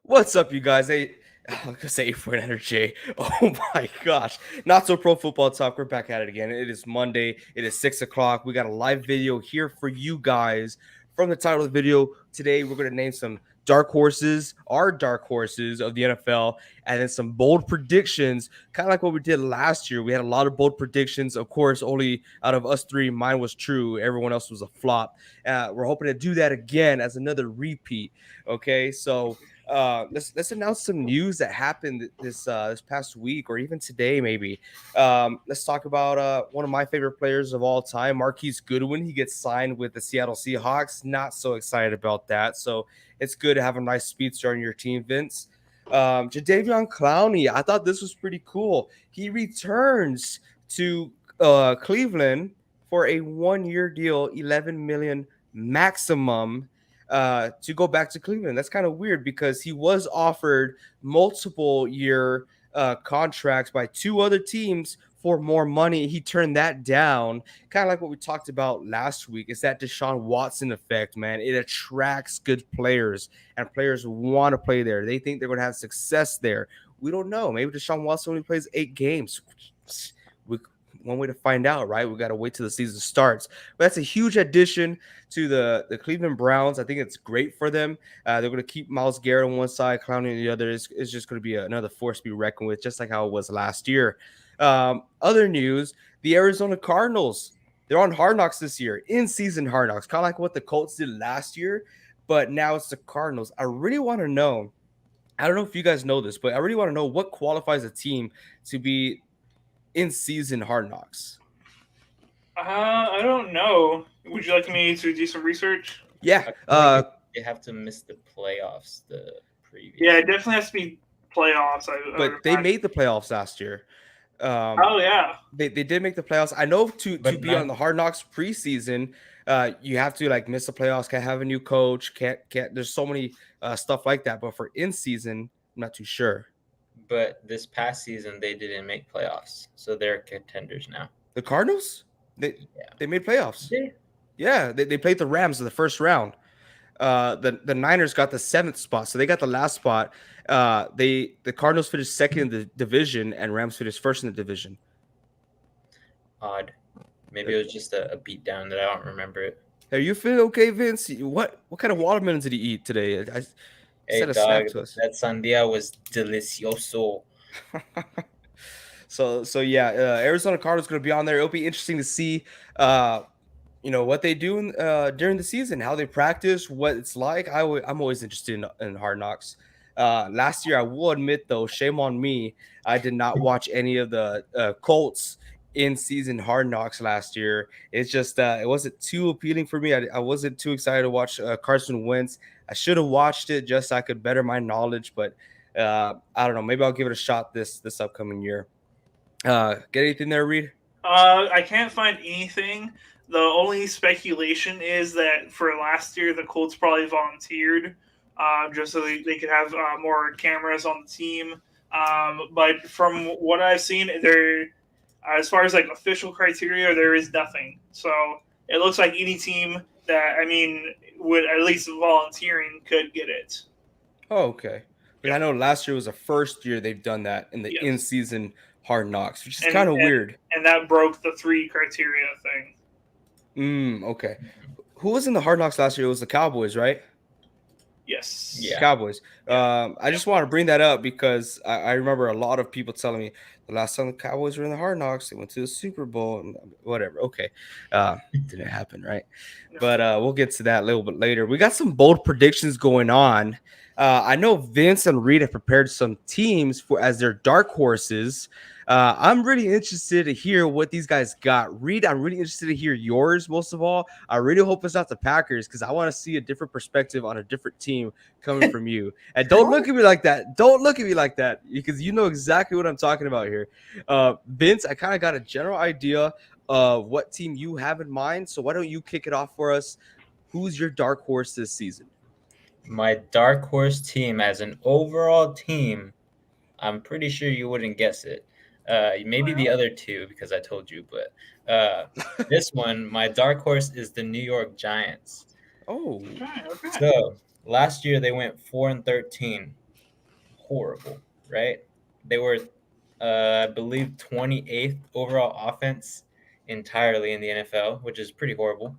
What's up, you guys? I'm gonna say 8-point energy. Oh my gosh. Not so pro football talk. We're back at it again. It is Monday. It is 6 o'clock. We got a live video here for you guys. From the title of the video, today we're gonna name some dark horses, our dark horses of the NFL, and then some bold predictions, kind of like what we did last year. We had a lot of bold predictions. Of course, only out of us three, mine was true. Everyone else was a flop. We're hoping to do that again as another repeat. Okay, so let's announce some news that happened this past week, or even today maybe. Let's talk about one of my favorite players of all time, Marquise Goodwin. He gets signed with the Seattle Seahawks. Not so excited about that, so it's good to have a nice speedster on your team, Vince. Todavion Clowney, I thought this was pretty cool. He returns to Cleveland for a 1-year deal, $11 million maximum, to go back to Cleveland. That's kind of weird because he was offered multiple year contracts by two other teams for more money. He turned that down. Kind of like what we talked about last week. It's that Deshaun Watson effect, man. It attracts good players, and players want to play there. They think they're going to have success there. We don't know. Maybe Deshaun Watson only plays 8 games. One way to find out, right? We got to wait till the season starts. But that's a huge addition to the Cleveland Browns. I think it's great for them. They're going to keep Myles Garrett on one side, Clowney on the other. It's just going to be another force to be reckoned with, just like how it was last year. Other news, the Arizona Cardinals, they're on Hard Knocks this year, in-season Hard Knocks, kind of like what the Colts did last year, but now it's the Cardinals. I really want to know, I don't know if you guys know this, but I really want to know what qualifies a team to be in-season Hard Knocks. I don't know. Would you like me to do some research? Yeah. They have to miss the playoffs the previous. Yeah, it definitely has to be playoffs. But they made the playoffs last year. Oh yeah, they did make the playoffs. I know to be on the Hard Knocks preseason, you have to like miss the playoffs. Can't have a new coach. Can't. There's so many stuff like that. But for in season, I'm not too sure. But this past season, they didn't make playoffs, so they're contenders now. The Cardinals, they made playoffs. Yeah, they played the Rams in the first round. The Niners got the 7th spot, so they got the last spot. The Cardinals finished second in the division, and Rams finished first in the division. Odd. Maybe it was just a beat down that I don't remember it. Are you feeling okay, Vince? What kind of watermelon did he eat today? Hey, dog, that sandia was delicioso. So yeah, Arizona Cardinals going to be on there. It'll be interesting to see, what they do during the season, how they practice, what it's like. I'm always interested in Hard Knocks. Last year, I will admit though, shame on me, I did not watch any of the Colts in-season Hard Knocks last year. It's just it wasn't too appealing for me. I wasn't too excited to watch Carson Wentz. I should have watched it just so I could better my knowledge, but I don't know. Maybe I'll give it a shot this upcoming year. Get anything there, Reed? I can't find anything. The only speculation is that for last year, the Colts probably volunteered just so they could have more cameras on the team. But from what I've seen, as far as like official criteria, there is nothing. So it looks like any team that, would at least volunteering could get it. Oh, okay. But I know last year was the first year they've done that in the in-season Hard Knocks, which is kind of weird. And that broke the 3 criteria thing. Okay. Who was in the Hard Knocks last year? It was the Cowboys, right? Yes. Yeah. Cowboys. I just want to bring that up because I remember a lot of people telling me The last time the Cowboys were in the Hard Knocks, they went to the Super Bowl and whatever. Okay. Didn't happen, right? No. But we'll get to that a little bit later. We got some bold predictions going on. I know Vince and Reed have prepared some teams for as their dark horses. I'm really interested to hear what these guys got. Reed, I'm really interested to hear yours most of all. I really hope it's not the Packers because I want to see a different perspective on a different team coming from you. And don't look at me like that. Don't look at me like that because you know exactly what I'm talking about here. Vince, I kind of got a general idea of what team you have in mind. So why don't you kick it off for us? Who's your dark horse this season? My dark horse team as an overall team, I'm pretty sure you wouldn't guess it. Maybe the other two because I told you, but this one, my dark horse is the New York Giants. Oh, Okay. So last year they went 4-13. Horrible, right? They were, I believe, 28th overall offense entirely in the NFL, which is pretty horrible.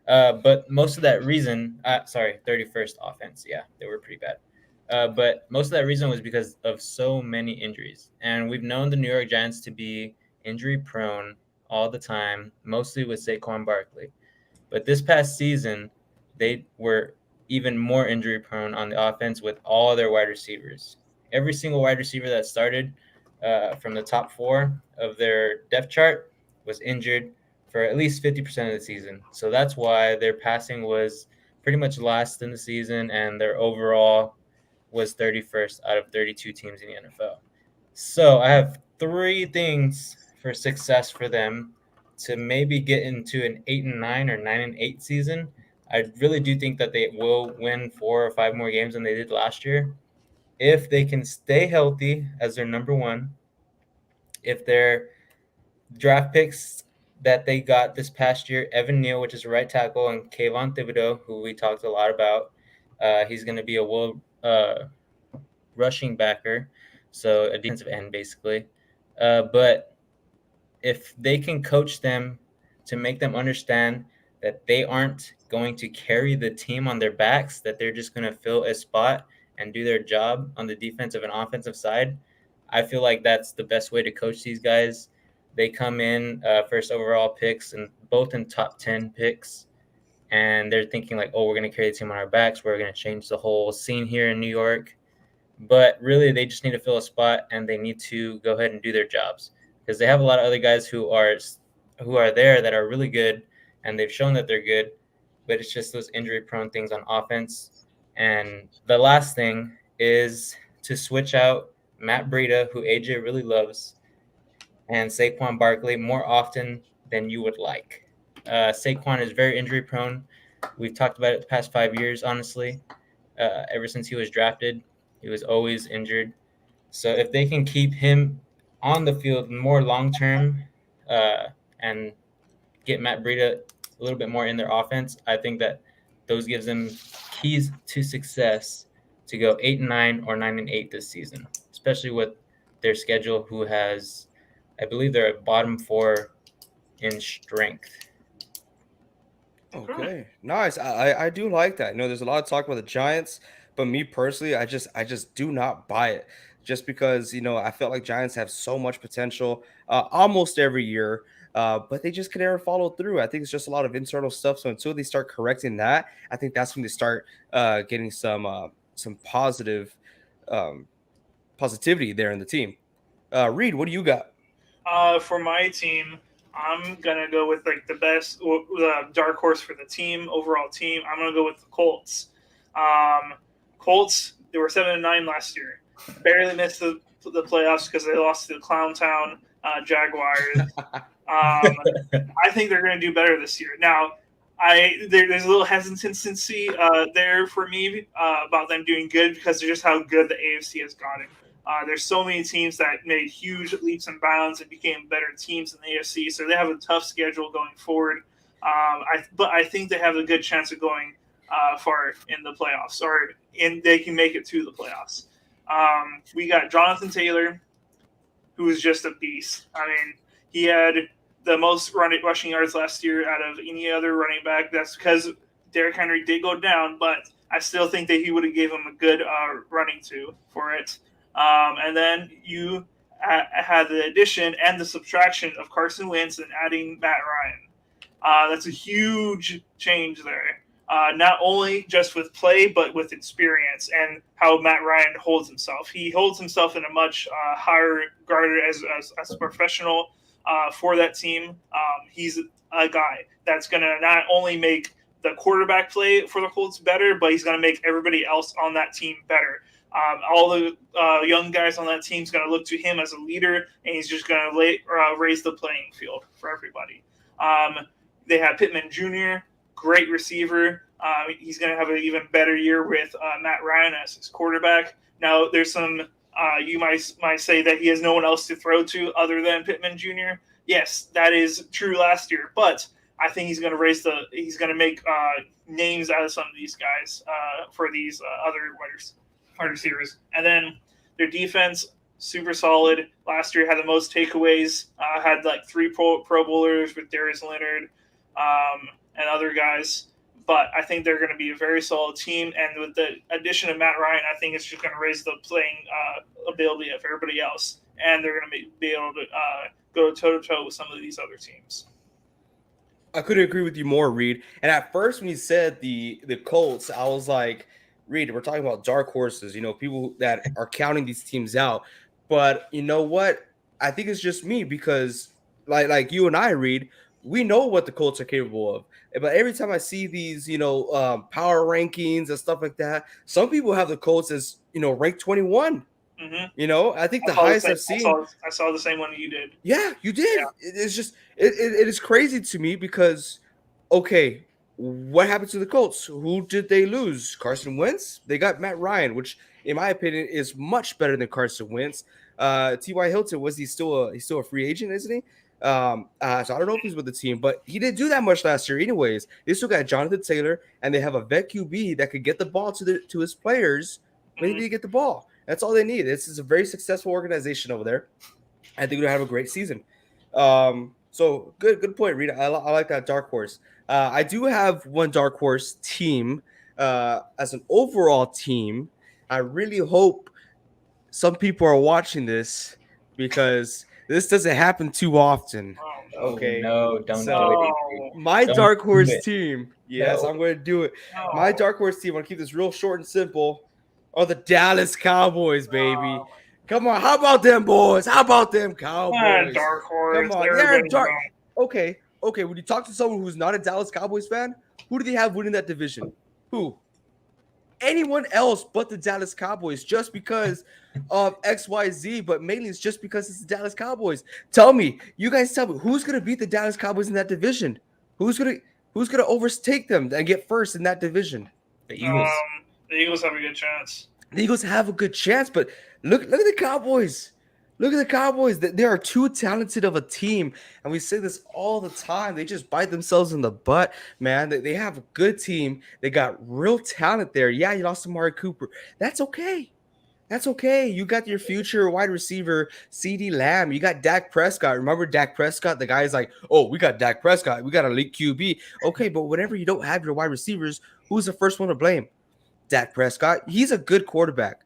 But most of that reason, 31st offense. Yeah, they were pretty bad. But most of that reason was because of so many injuries. And we've known the New York Giants to be injury prone all the time, mostly with Saquon Barkley. But this past season, they were even more injury prone on the offense with all their wide receivers. Every single wide receiver that started from the top four of their depth chart was injured for at least 50% of the season. So that's why their passing was pretty much last in the season, and their overall was 31st out of 32 teams in the NFL. So I have three things for success for them to maybe get into an 8-9 or 9-8 season. I really do think that they will win 4 or 5 more games than they did last year. If they can stay healthy as their number one, if their draft picks that they got this past year, Evan Neal, which is a right tackle, and Kayvon Thibodeau, who we talked a lot about, he's going to be a world rushing backer, so a defensive end basically. But if they can coach them to make them understand that they aren't going to carry the team on their backs, that they're just going to fill a spot and do their job on the defensive and offensive side, I feel like that's the best way to coach these guys. They come in first overall picks and both in top 10 picks. And they're thinking like, oh, we're going to carry the team on our backs. We're going to change the whole scene here in New York. But really, they just need to fill a spot and they need to go ahead and do their jobs because they have a lot of other guys who are there that are really good and they've shown that they're good. But it's just those injury-prone things on offense. And the last thing is to switch out Matt Breida, who AJ really loves, and Saquon Barkley more often than you would like. Saquon is very injury prone. We've talked about it the past 5 years, honestly. Ever since he was drafted, he was always injured. So if they can keep him on the field more long term and get Matt Breida a little bit more in their offense, I think that those gives them keys to success to go 8-9 or 9-8 this season, especially with their schedule, who has, I believe they're at bottom 4 in strength. okay, nice. I do like that. You know, there's a lot of talk about the Giants, but me personally, I just do not buy it. Just because I felt like Giants have so much potential almost every year, but they just can never follow through. I think it's just a lot of internal stuff. So until they start correcting that, I think that's when they start getting some positivity there in the team. Reed, what do you got? For my team, I'm gonna go with like the dark horse for the team, overall team. I'm gonna go with the Colts. Colts, they were 7-9 last year, barely missed the playoffs because they lost to the Clown Town Jaguars. I think they're gonna do better this year. Now, there's a little hesitancy there for me about them doing good because of just how good the AFC has gotten. There's so many teams that made huge leaps and bounds and became better teams in the AFC, so they have a tough schedule going forward. But I think they have a good chance of going far in the playoffs, they can make it to the playoffs. We got Jonathan Taylor, who is just a beast. I mean, he had the most rushing yards last year out of any other running back. That's because Derrick Henry did go down, but I still think that he would have gave him a good running to for it. And then you had the addition and the subtraction of Carson Wentz and adding Matt Ryan. That's a huge change there. Not only just with play, but with experience and how Matt Ryan holds himself. He holds himself in a much higher regard as a professional for that team. He's a guy that's going to not only make the quarterback play for the Colts better, but he's going to make everybody else on that team better. All the young guys on that team is going to look to him as a leader, and he's just going to raise the playing field for everybody. They have Pittman Jr., great receiver. He's going to have an even better year with Matt Ryan as his quarterback. Now, there's some you might say that he has no one else to throw to other than Pittman Jr. Yes, that is true last year, but I think he's going to make names out of some of these guys for these other wide receivers. And then their defense, super solid. Last year had the most takeaways. Had like 3 Pro Bowlers with Darius Leonard and other guys. But I think they're going to be a very solid team. And with the addition of Matt Ryan, I think it's just going to raise the playing ability of everybody else. And they're going to be able to go toe-to-toe with some of these other teams. I couldn't agree with you more, Reed. And at first, when you said the Colts, I was like, Reed, we're talking about dark horses, people that are counting these teams out. But you know what? I think it's just me because, like you and I, Reed, we know what the Colts are capable of. But every time I see these, power rankings and stuff like that, some people have the Colts as, ranked 21. Mm-hmm. I think the highest I've seen. I saw the same one you did. Yeah, you did. Yeah. It's just it is crazy to me because, okay, what happened to the Colts? Who did they lose? Carson Wentz? They got Matt Ryan, which in my opinion is much better than Carson Wentz. T.Y. Hilton, he's still a free agent, isn't he? So I don't know if he's with the team, but he didn't do that much last year anyways. They still got Jonathan Taylor, and they have a vet QB that could get the ball to his players when they get the ball. That's all they need. This is a very successful organization over there. I think they'll have a great season. So good point, Rita. I like that dark horse. I do have one dark horse team as an overall team. I really hope some people are watching this because this doesn't happen too often. Okay. No, don't do it. My dark horse team. Yes, I'm going to do it. No. My dark horse team, I'm going to keep this real short and simple, are the Dallas Cowboys, baby. Come on. How about them boys? How about them Cowboys? Dark horse. Come on. They're dark. Okay. When you talk to someone who's not a Dallas Cowboys fan, who do they have winning that division? Who? Anyone else but the Dallas Cowboys, just because of XYZ, but mainly it's just because it's the Dallas Cowboys. You guys tell me, who's gonna beat the Dallas Cowboys in that division? Who's gonna overtake them and get first in that division? The Eagles. The Eagles have a good chance. The Eagles have a good chance, but look at the Cowboys. Look at the Cowboys. They are too talented of a team, and we say this all the time. They just bite themselves in the butt, man. They have a good team. They got real talent there. Yeah, you lost Amari Cooper. That's okay. You got your future wide receiver, CeeDee Lamb. You got Dak Prescott. Remember Dak Prescott? The guy's like, oh, we got Dak Prescott. We got an elite QB. Okay, but whenever you don't have your wide receivers, who's the first one to blame? Dak Prescott. He's a good quarterback.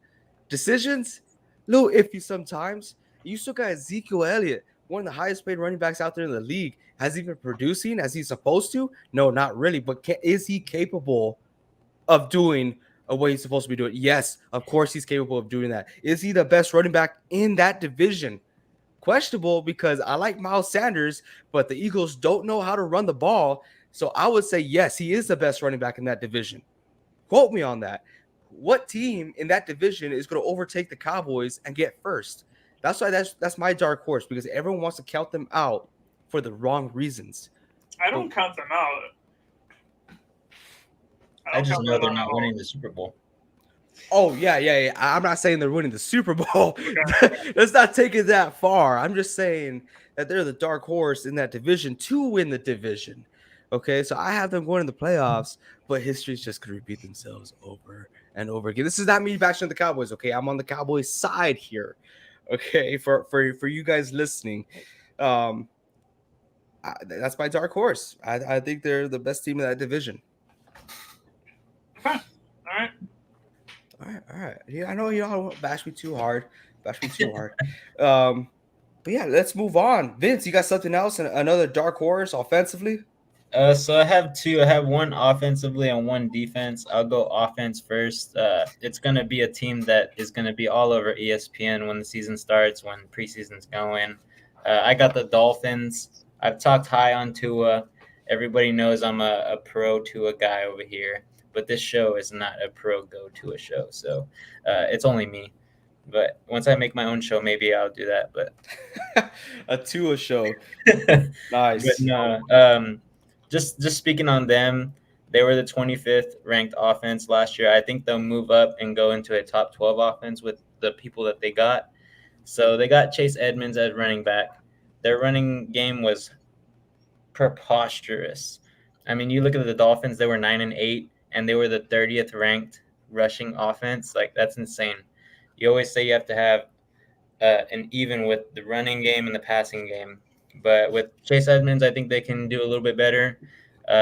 Decisions, a little iffy sometimes. You still got Ezekiel Elliott, one of the highest paid running backs out there in the league. Has he been producing as he's supposed to? No, not really. But is he capable of doing what he's supposed to be doing? Yes, of course he's capable of doing that. Is he the best running back in that division? Questionable, because I like Miles Sanders, but the Eagles don't know how to run the ball. So I would say, yes, he is the best running back in that division. Quote me on that. What team in that division is going to overtake the Cowboys and get first? That's why that's my dark horse, because everyone wants to count them out for the wrong reasons. I don't count them out. I just know they're not winning the Super Bowl. Oh, yeah. I'm not saying they're winning the Super Bowl. Let's not take it that far. I'm just saying that they're the dark horse in that division to win the division. Okay, so I have them going in the playoffs, but history's just going to repeat themselves over and over again. This is not me bashing the Cowboys, okay? I'm on the Cowboys side here. Okay, for you guys listening, that's my dark horse. I think they're the best team in that division. Okay. All right. Yeah, I know you don't bash me too hard. bash me too hard. But yeah, let's move on. Vince, you got something else? Another dark horse offensively? So I have two. I have one offensively and one defense. I'll go offense first. It's going to be a team that is going to be all over ESPN when the season starts, when preseason's going. I got the Dolphins. I've talked high on Tua. Everybody knows I'm a pro Tua guy over here, but this show is not a pro go Tua show, so it's only me. But once I make my own show, maybe I'll do that. But a Tua show, nice. But no, just speaking on them, they were the 25th ranked offense last year. I think they'll move up and go into a top 12 offense with the people that they got. So they got Chase Edmonds as running back. Their running game was preposterous. I mean, you look at the Dolphins, they were 9-8, and they were the 30th ranked rushing offense. Like, that's insane. You always say you have to have an even with the running game and the passing game. But with Chase Edmonds, I think they can do a little bit better,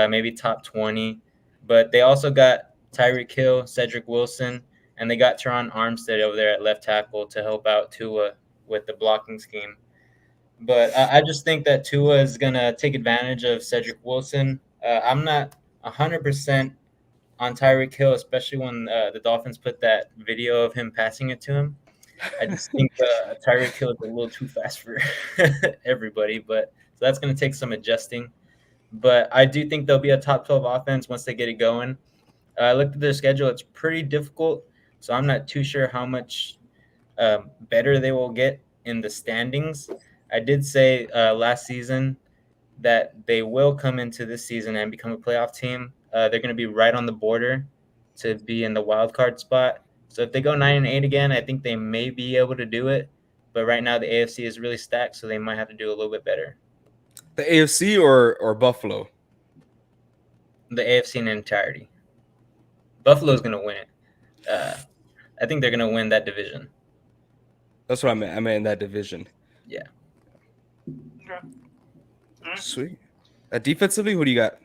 maybe top 20. But they also got Tyreek Hill, Cedric Wilson, and they got Teron Armstead over there at left tackle to help out Tua with the blocking scheme. But I just think that Tua is going to take advantage of Cedric Wilson. I'm not 100% on Tyreek Hill, especially when the Dolphins put that video of him passing it to him. I just think Tyreek Hill is a little too fast for everybody, but so that's going to take some adjusting. But I do think they'll be a top 12 offense once they get it going. I looked at their schedule; it's pretty difficult, so I'm not too sure how much better they will get in the standings. I did say last season that they will come into this season and become a playoff team. They're going to be right on the border to be in the wild card spot. So if they go 9-8 again, I think they may be able to do it. But right now the AFC is really stacked, so they might have to do a little bit better. The AFC or Buffalo? The AFC in entirety. Buffalo's going to win it. I think they're going to win that division. That's what I meant. I meant in that division. Yeah. Okay. Sweet. Defensively, who do you got?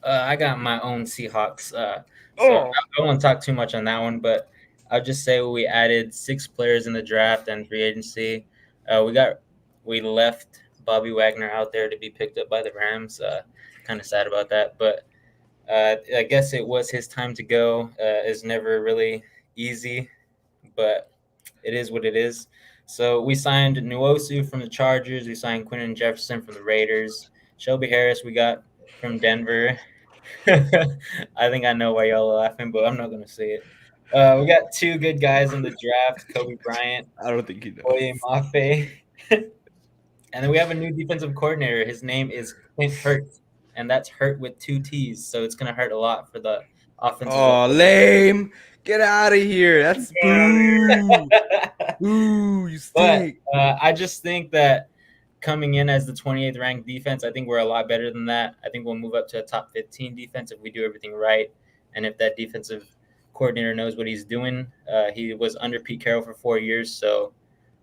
I got my own Seahawks. So I won't talk too much on that one, but I'll just say we added 6 players in the draft and free agency. We left Bobby Wagner out there to be picked up by the Rams. Kind of sad about that, but I guess it was his time to go. It's never really easy, but it is what it is. So we signed Nwosu from the Chargers. We signed Quinton Jefferson from the Raiders. Shelby Harris we got from Denver. I think I know why y'all are laughing, but I'm not going to say it. We got 2 good guys in the draft, Kobe Bryant. I don't think he knows. Oye Mafe. And then we have a new defensive coordinator. His name is Clint Hurt, and that's Hurt with 2 T's, so it's going to hurt a lot for the offensive. Oh, lame. Get out of here. That's boo. Ooh, you stink. But I just think that coming in as the 28th ranked defense, I think we're a lot better than that. I think we'll move up to a top 15 defense if we do everything right. And if that defensive coordinator knows what he's doing. He was under Pete Carroll for 4 years, so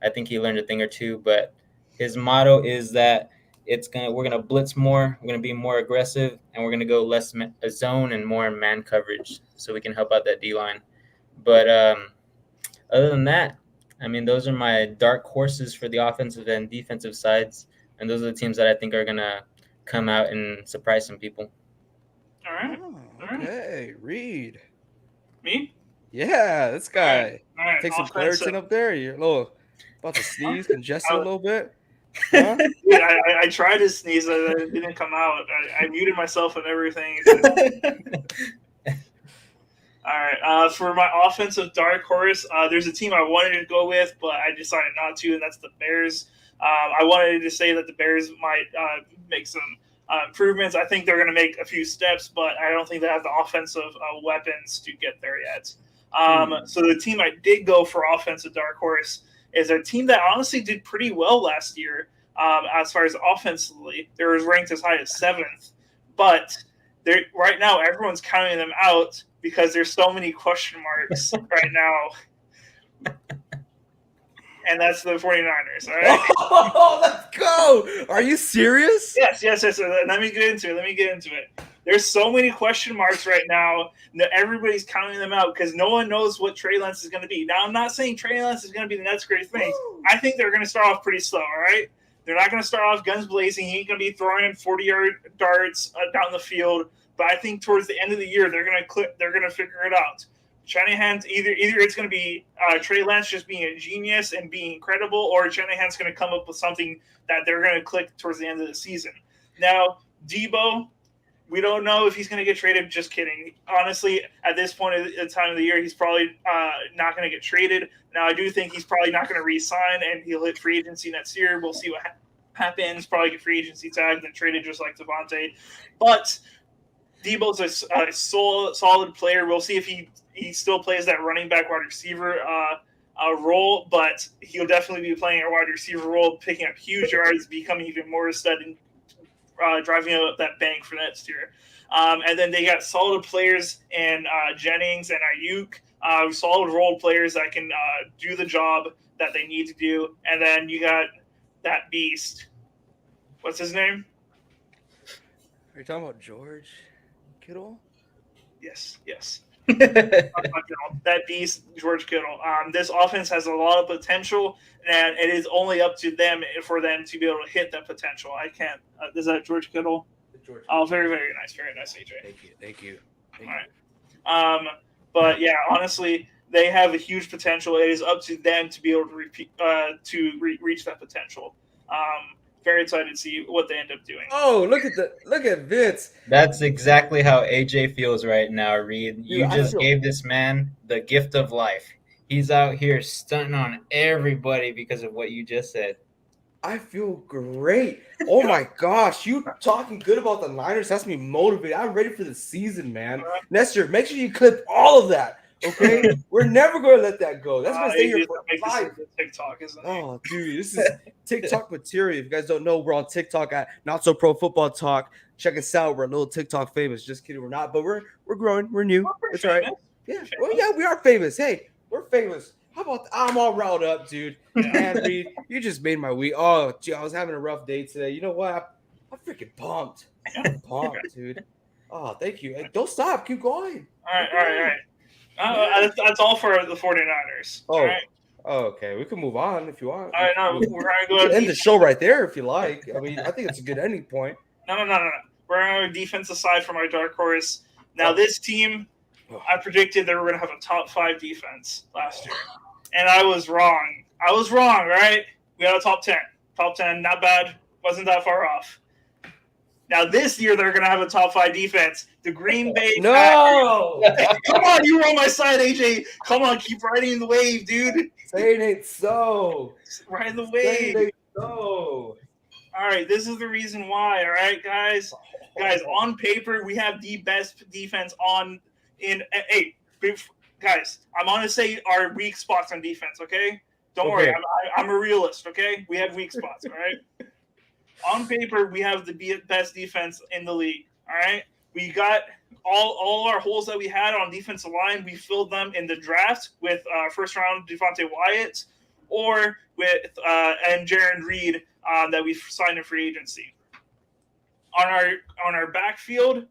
I think he learned a thing or two. But his motto is that we're gonna blitz more, we're gonna be more aggressive, and we're gonna go less zone and more man coverage, so we can help out that D line. But other than that, I mean, those are my dark horses for the offensive and defensive sides, and those are the teams that I think are gonna come out and surprise some people. All right. Okay, Reed. Me? Yeah, this guy. All right. Take some Offensive. Claritin up there. You're a little about to sneeze, congested a little bit. Huh? Yeah, I tried to sneeze, it didn't come out. I muted myself and everything. All right. For my offensive dark horse, there's a team I wanted to go with, but I decided not to, and that's the Bears. I wanted to say that the Bears might make some improvements. I think they're going to make a few steps, but I don't think they have the offensive weapons to get there yet. So the team I did go for offensive dark horse is a team that honestly did pretty well last year as far as offensively. They were ranked as high as 7th, but right now everyone's counting them out because there's so many question marks right now. And that's the 49ers, all right? Oh, let's go. Are you serious? Yes. Let me get into it. There's so many question marks right now that everybody's counting them out because no one knows what Trey Lance is going to be. Now, I'm not saying Trey Lance is going to be the next great thing. I think they're going to start off pretty slow, all right? They're not going to start off guns blazing. He ain't going to be throwing 40-yard darts down the field. But I think towards the end of the year, they're going to figure it out. Shanahan's either it's going to be Trey Lance just being a genius and being incredible, or Shanahan's going to come up with something that they're going to click towards the end of the season. Now, Deebo, we don't know if he's going to get traded. Just kidding. Honestly, at this point at the time of the year, he's probably not going to get traded. Now, I do think he's probably not going to re-sign, and he'll hit free agency next year. We'll see what happens. Probably get free agency tagged and traded just like Devonte. But Deebo's a solid player. We'll see if he still plays that running back wide receiver role, but he'll definitely be playing a wide receiver role, picking up huge yards, becoming even more a stud, and driving up that bank for next year. And then they got solid players in Jennings and Ayuk, solid role players that can do the job that they need to do. And then you got that beast. What's his name? Are you talking about George Kittle? Yes. That beast, George Kittle. This offense has a lot of potential, and it is only up to them for them to be able to hit that potential. I can't. Is that George Kittle? George. Oh, very, very nice, AJ. Thank you. All right. But yeah, honestly, they have a huge potential. It is up to them to be able to reach that potential. Very excited to see what they end up doing. Oh, look at Vince. That's exactly how AJ feels right now, Reed. You Dude, just gave this man the gift of life. He's out here stunting on everybody because of what you just said. I feel great. Oh my gosh, you talking good about the Niners? That's me motivated. I'm ready for the season, man. Next year, make sure you clip all of that. Okay, we're never going to let that go. That's going to stay here for life. TikTok, isn't it? Oh, dude, this is TikTok material. If you guys don't know, we're on TikTok at Not So Pro Football Talk. Check us out. We're a little TikTok famous. Just kidding, we're not, but we're growing. We're new. It's all right. Yeah, well, yeah, we are famous. Hey, we're famous. How about I'm all riled up, dude? Man, Reed, you just made my week. Oh, gee, I was having a rough day today. You know what? I'm freaking pumped. I'm pumped, dude. Oh, thank you. Hey, don't stop. Keep going. All right. That's all for the 49ers. Oh, all right. Oh, okay. We can move on if you want. All right, no, we're going to go end the show right there if you like. I mean, I think it's a good ending point. No. We're going to defense aside from our dark horse. Now, this team, I predicted they were going to have a top 5 defense last year, and I was wrong. Right? We got a top 10. Top 10, not bad. Wasn't that far off. Now, this year, they're going to have a top 5 defense. The Green Bay Packers. Come on, you were on my side, AJ. Come on, keep riding the wave, dude. Say it ain't so. Ride the wave. Say it ain't so. All right, this is the reason why, all right, guys? Guys, on paper, we have the best defense hey, guys, I'm going to say our weak spots on defense, okay? Don't worry, I'm a realist, okay? We have weak spots, all right? On paper, we have the best defense in the league. All right, we got all our holes that we had on defensive line. We filled them in the draft with first round Devonte Wyatt, or with and Jaron Reed that we signed in free agency. On our backfield,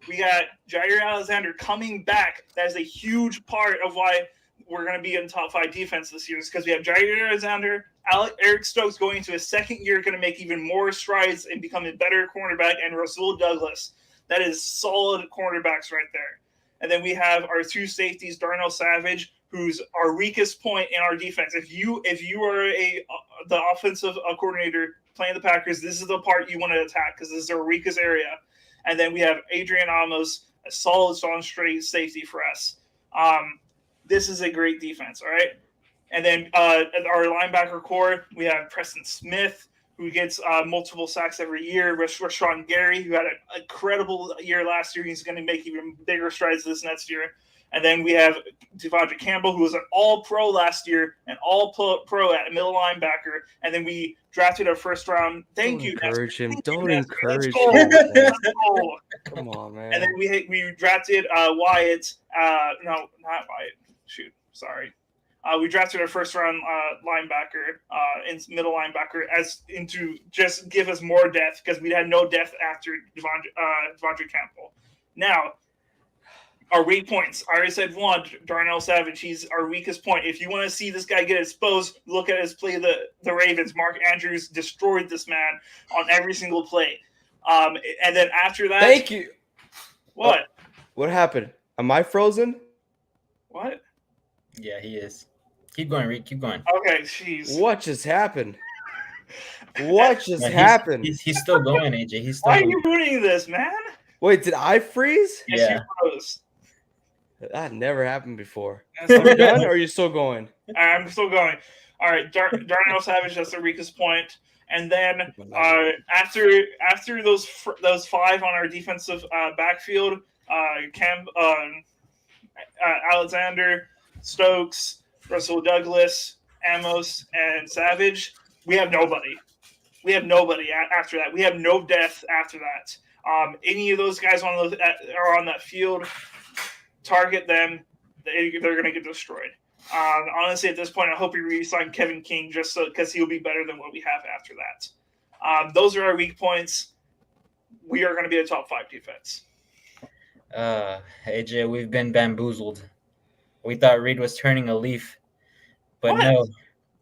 we got Jair Alexander coming back. That is a huge part of why we're going to be in top 5 defense this year, is because we have Jair Alexander. Eric Stokes going into his second year, going to make even more strides and become a better cornerback, and Rasul Douglas. That is solid cornerbacks right there. And then we have our 2 safeties, Darnell Savage, who's our weakest point in our defense. If you are the offensive coordinator playing the Packers, this is the part you want to attack because this is our weakest area. And then we have Adrian Amos, a solid, strong, straight safety for us. This is a great defense, all right? And then our linebacker core, we have Preston Smith, who gets multiple sacks every year. Rashawn Gary, who had an incredible year last year. He's going to make even bigger strides this next year. And then we have Devonte Campbell, who was an all-pro last year, an all-pro at middle linebacker. And then we drafted our first round. Don't encourage him. Come on, man. And then we drafted Wyatt. No, not Wyatt. Shoot, sorry. We drafted our first-round linebacker, middle linebacker, to just give us more depth because we had no depth after Devonte Campbell. Now, our weak points. I already said one, Darnell Savage. He's our weakest point. If you want to see this guy get exposed, look at his play the Ravens. Mark Andrews destroyed this man on every single play. And then after that... Thank you. What? What happened? Am I frozen? What? Yeah, he is. Keep going, Reed. Keep going. Okay, jeez. What just happened? What just happened? He's still going, AJ. He's still Why going. are you ruining this, man? Wait, did I freeze? Yes, Yeah. you froze. That never happened before. That's Are we not- done or are you still going? I'm still going. All right, Darnell Savage, that's the weakest point. And then after those 5 on our defensive backfield, Alexander, Stokes, Russell Douglas, Amos, and Savage, we have nobody. We have nobody after that. We have no depth after that. Any of those guys are on that field, target them, they're going to get destroyed. Honestly, at this point, I hope we re-sign Kevin King just because he'll be better than what we have after that. Those are our weak points. We are going to be a top 5 defense. AJ, we've been bamboozled. We thought Reed was turning a leaf, but What? no,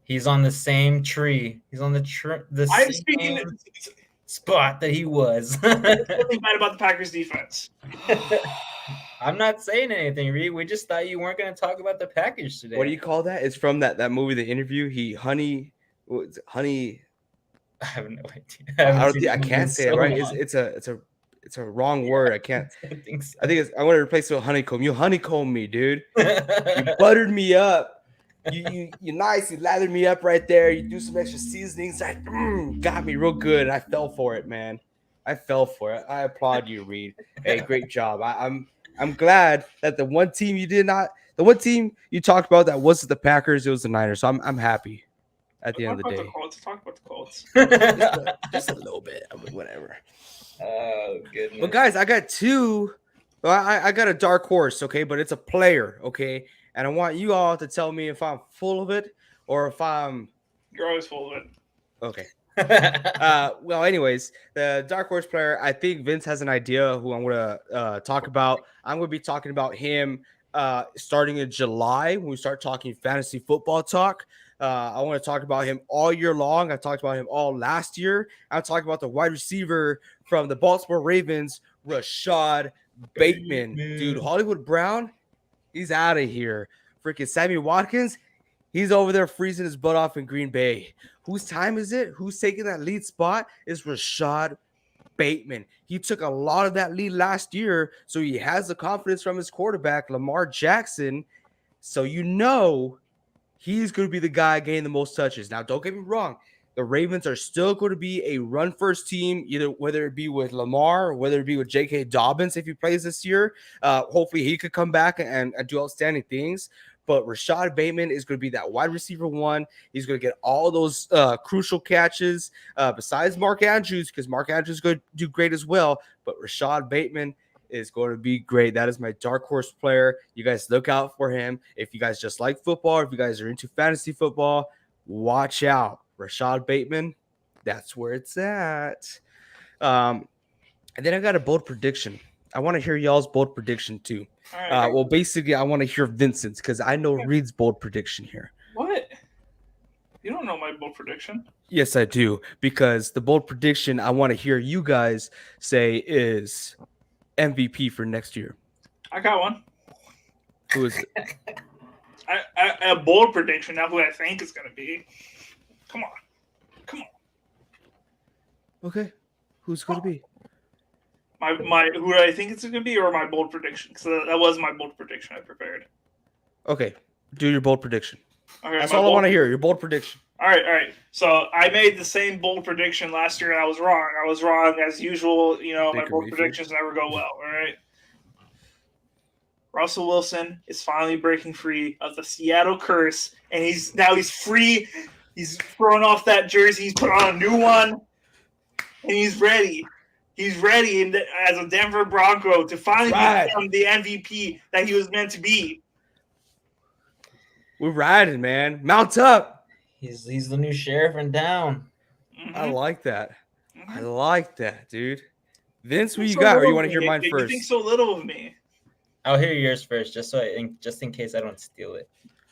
he's on the same tree. He's on the I'm same speaking spot that he was. something bad about the Packers defense. I'm not saying anything, Reed. We just thought you weren't going to talk about the Packers today. What do you call that? It's from that movie, The Interview. Honey. I have no idea. I can't say it right. It's a wrong word. I can't. I think so. I want to replace it with honeycomb. You honeycomb me, dude. You buttered me up. You nice. You lathered me up right there. You do some extra seasonings. Got me real good. I fell for it, man. I fell for it. I applaud you, Reed. Hey, great job. I'm glad that the one team you talked about that wasn't the Packers, it was the Niners. So I'm happy at the end of the day. Talk about the Colts. Just a little bit. I mean, whatever. Oh, goodness. Well, guys, I got two. Well, I got a dark horse, okay, but it's a player, okay, and I want you all to tell me if I'm full of it or if I'm. You're always full of it. Okay. Well, anyways, the dark horse player, I think Vince has an idea who I'm going to talk about. I'm going to be talking about him starting in July when we start talking fantasy football talk. I want to talk about him all year long. I talked about him all last year. I'm talking about the wide receiver from the Baltimore Ravens, Rashad Bateman. Dude, Hollywood Brown, he's out of here. Freaking Sammy Watkins, he's over there freezing his butt off in Green Bay. Whose time is it? Who's taking that lead spot is Rashad Bateman. He took a lot of that lead last year, so he has the confidence from his quarterback, Lamar Jackson. So he's going to be the guy getting the most touches. Now, don't get me wrong. The Ravens are still going to be a run-first team, either whether it be with Lamar or whether it be with J.K. Dobbins if he plays this year. Hopefully, he could come back and do outstanding things. But Rashad Bateman is going to be that wide receiver one. He's going to get all those crucial catches besides Mark Andrews, because Mark Andrews is going to do great as well. But Rashad Bateman is going to be great. That is my dark horse player. You guys look out for him. If you guys just like football, if you guys are into fantasy football, watch out. Rashad Bateman, that's where it's at. And then I got a bold prediction. I want to hear y'all's bold prediction too. Right. Well, basically, I want to hear Vincent's because I know Reed's bold prediction here. What? You don't know my bold prediction. Yes, I do. Because the bold prediction I want to hear you guys say is MVP for next year. I got one. Who is it? A bold prediction, not who I think is going to be. Come on. Okay. Who's going to be? My who I think it's going to be, or my bold prediction? Because that was my bold prediction I prepared. Okay. Do your bold prediction. Okay, that's all I want to hear. Your bold prediction. All right. So I made the same bold prediction last year, and I was wrong. I was wrong as usual. My bold predictions never go well. All right. Russell Wilson is finally breaking free of the Seattle curse, and he's free. He's thrown off that jersey. He's put on a new one, and he's ready. He's ready as a Denver Bronco to finally become the MVP that he was meant to be. We're riding, man. Mount up. He's the new sheriff in town. I like that. I like that, dude. Vince, who you So got? Or little you want to of hear me. mine You first? think so little of me. I'll hear yours first, just in case I don't steal it.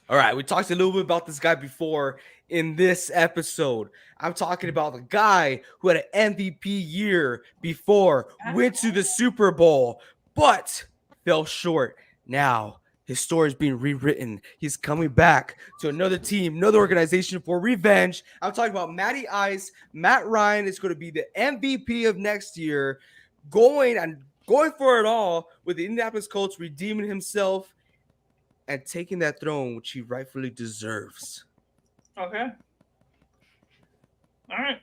All right, we talked a little bit about this guy before in this episode. I'm talking about the guy who had an MVP year before, went to the Super Bowl, but fell short. Now his story is being rewritten. He's coming back to another team, another organization for revenge. I'm talking about Matty Ice. Matt Ryan is going to be the MVP of next year, going for it all with the Indianapolis Colts, redeeming himself and taking that throne, which he rightfully deserves. Okay. All right.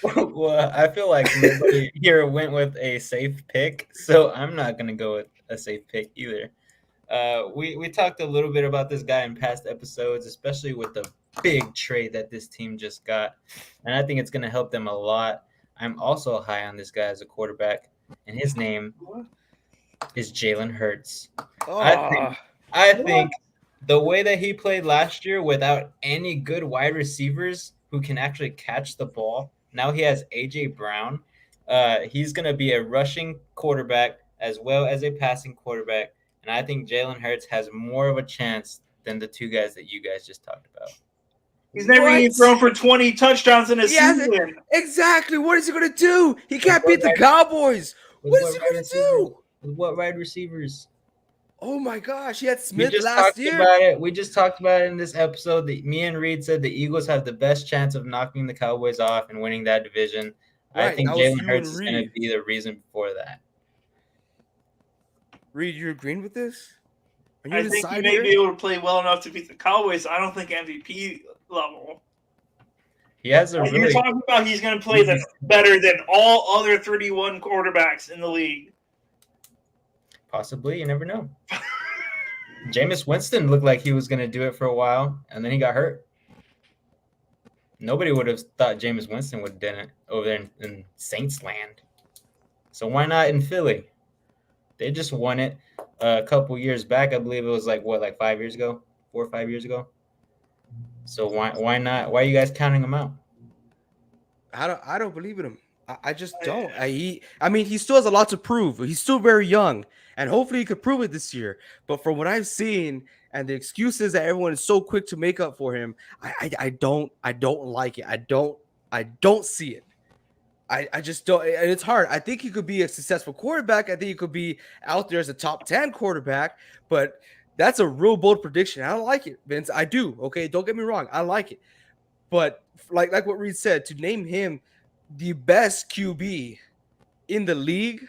Well, I feel like nobody here went with a safe pick, so I'm not gonna go with a safe pick either. We talked a little bit about this guy in past episodes, especially with the big trade that this team just got, and I think it's gonna help them a lot. I'm also high on this guy as a quarterback, and his name is Jalen Hurts. I think the way that he played last year without any good wide receivers who can actually catch the ball, now he has A.J. Brown. He's going to be a rushing quarterback as well as a passing quarterback, and I think Jalen Hurts has more of a chance than the two guys that you guys just talked about. He's never even thrown for 20 touchdowns in a season. Exactly. What is he going to do? He can't beat the Cowboys. What is he going to do? With what wide receivers? Oh, my gosh. He had Smith We just talked about it in this episode. Me and Reed said the Eagles have the best chance of knocking the Cowboys off and winning that division. Right, I think Jalen Hurts is going to be the reason for that. Reed, you agreeing with this? I think he may be able to play well enough to beat the Cowboys. I don't think MVP level. He has a You're talking about he's going to play better than all other 31 quarterbacks in the league. Possibly. You never know. Jameis Winston looked like he was going to do it for a while, and then he got hurt. Nobody would have thought Jameis Winston would have done it over there in Saints land. So why not in Philly? They just won it a couple years back. I believe it was like 5 years ago, 4 or 5 years ago. So why not? Why are you guys counting him out? I don't believe in him. I just don't. I mean, he still has a lot to prove. He's still very young, and hopefully he could prove it this year. But from what I've seen and the excuses that everyone is so quick to make up for him, I don't like it. I don't see it. I just don't. And it's hard. I think he could be a successful quarterback. I think he could be out there as a top 10 quarterback, but that's a real bold prediction. I don't like it, Vince. I do. Okay, don't get me wrong. I like it. But like what Reed said, to name him the best QB in the league,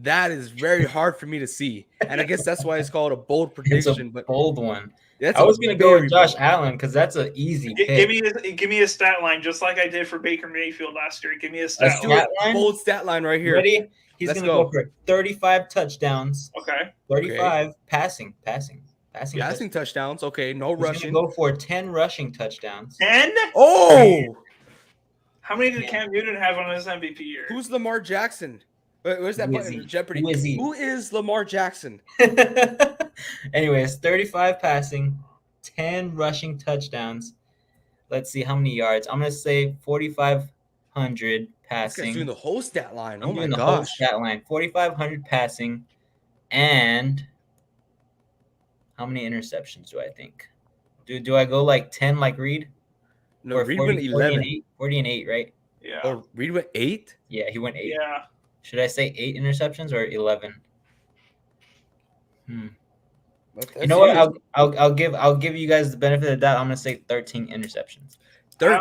that is very hard for me to see. And I guess that's why it's called a bold prediction. It's a bold one. I was going to go with Josh Allen because that's an easy pick. Give me a stat line, just like I did for Baker Mayfield last year. Give me a stat line. Bold stat line right here. Ready? He's going to go for 35 touchdowns. Okay. 35 passing touchdowns. Okay, no rushing. He's going to go for 10 rushing touchdowns. 10? Oh! How many did Cam Newton have on his MVP year? Who's Lamar Jackson? Where's that button? Jeopardy. Who is Lamar Jackson? Anyways, 35 passing, 10 rushing touchdowns. Let's see how many yards. I'm going to say 4,500 passing. This guy's doing the whole stat line. Oh, my gosh. Whole stat line. 4,500 passing. And how many interceptions do I think? Do I go like 10 like Reed? No, Reed went 11. 40 and 8, right? Yeah. Oh, Reed went 8? Yeah, he went 8. Yeah. Should I say 8 interceptions or 11? You know what? I'll give you guys the benefit of the doubt. I'm gonna say 13 interceptions. 13.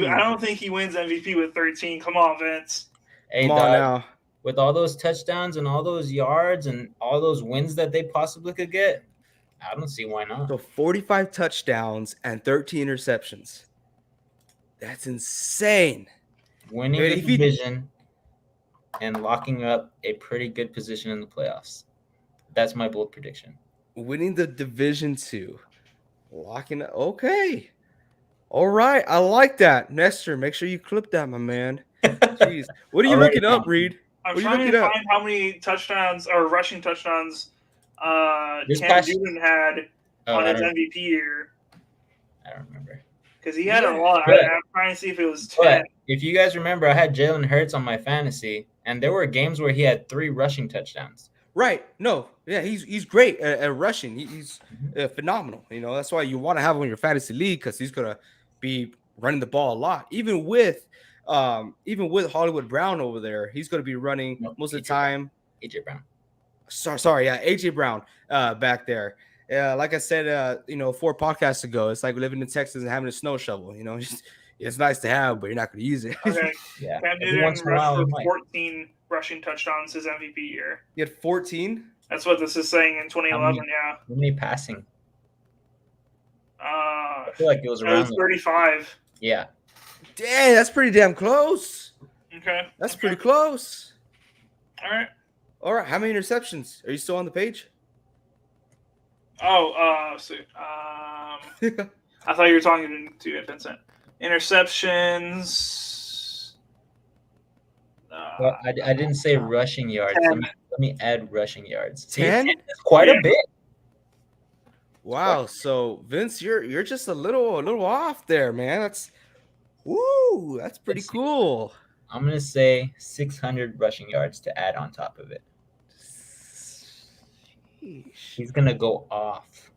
I don't think he wins MVP with 13. Come on, Vince. Hey, come on now. With all those touchdowns and all those yards and all those wins that they possibly could get, I don't see why not. So 45 touchdowns and 13 interceptions. That's insane. Winning the division and locking up a pretty good position in the playoffs. That's my bold prediction. Winning the division 2. Locking up. Okay. All right. I like that. Nestor, make sure you clip that, my man. Jeez. What are you looking up, Reed? I'm What are you trying looking to up? find how many touchdowns or rushing touchdowns This Cam past- Newton had Oh, on I his don't, MVP year. I don't remember. Because he had a Yeah. lot. But- I'm trying to see if it was 10. But if you guys remember, I had Jalen Hurts on my fantasy, and there were games where he had 3 rushing touchdowns. Right. No. Yeah, he's great at rushing. He's phenomenal. You know, that's why you want to have him in your fantasy league because he's gonna be running the ball a lot. Even with Hollywood Brown over there, he's gonna be running No, most of the AJ Brown. time. AJ Brown. Sorry, yeah, AJ Brown back there. Like I said, 4 podcasts ago, it's like living in Texas and having a snow shovel. You know, it's nice to have, but you're not gonna use it. Okay. Yeah. Cam Every once Newton in a while, rushed he for might. 14 rushing touchdowns his MVP year. You had 14. That's what this is saying in 2011. Yeah. How many passing? Uh, I feel like it was it around. was 35. Yeah. Dang, that's pretty damn close. Okay. That's okay. pretty close. All right. All right, how many interceptions? Are you still on the page? Oh, so, I thought you were talking to Vincent. Interceptions. Well, I didn't say rushing yards. 10. Let me add rushing yards. See, 10? it's quite a bit. Wow. So Vince, you're just a little off there, man. That's pretty Let's see. cool. I'm gonna say 600 rushing yards to add on top of it. Sheesh. He's gonna go off.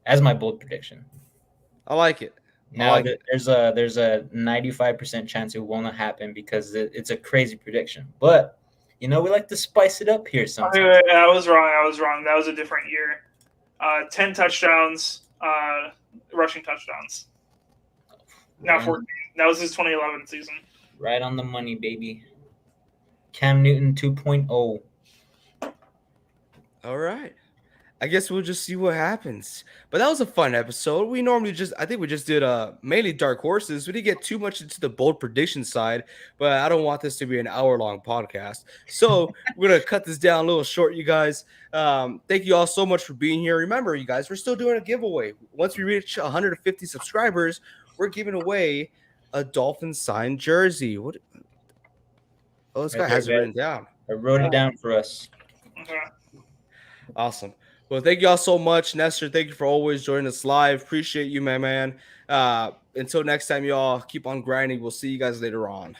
As my bold prediction. I like it. Now like there's a 95% chance it will not happen because it's a crazy prediction. But we like to spice it up here sometimes. Wait, I was wrong. That was a different year. 10 touchdowns, rushing touchdowns. Now 14. That was his 2011 season. Right on the money, baby. Cam Newton 2.0. All right. I guess we'll just see what happens. But that was a fun episode. We normally I think we just did mainly dark horses. We didn't get too much into the bold prediction side, but I don't want this to be an hour-long podcast. So we're going to cut this down a little short, you guys. Thank you all so much for being here. Remember, you guys, we're still doing a giveaway. Once we reach 150 subscribers, we're giving away a Dolphins signed jersey. What? Oh, this guy has it written down. I wrote it down for us. Okay. Awesome. Well, thank you all so much. Nestor, thank you for always joining us live. Appreciate you, my man. Until next time, y'all, keep on grinding. We'll see you guys later on.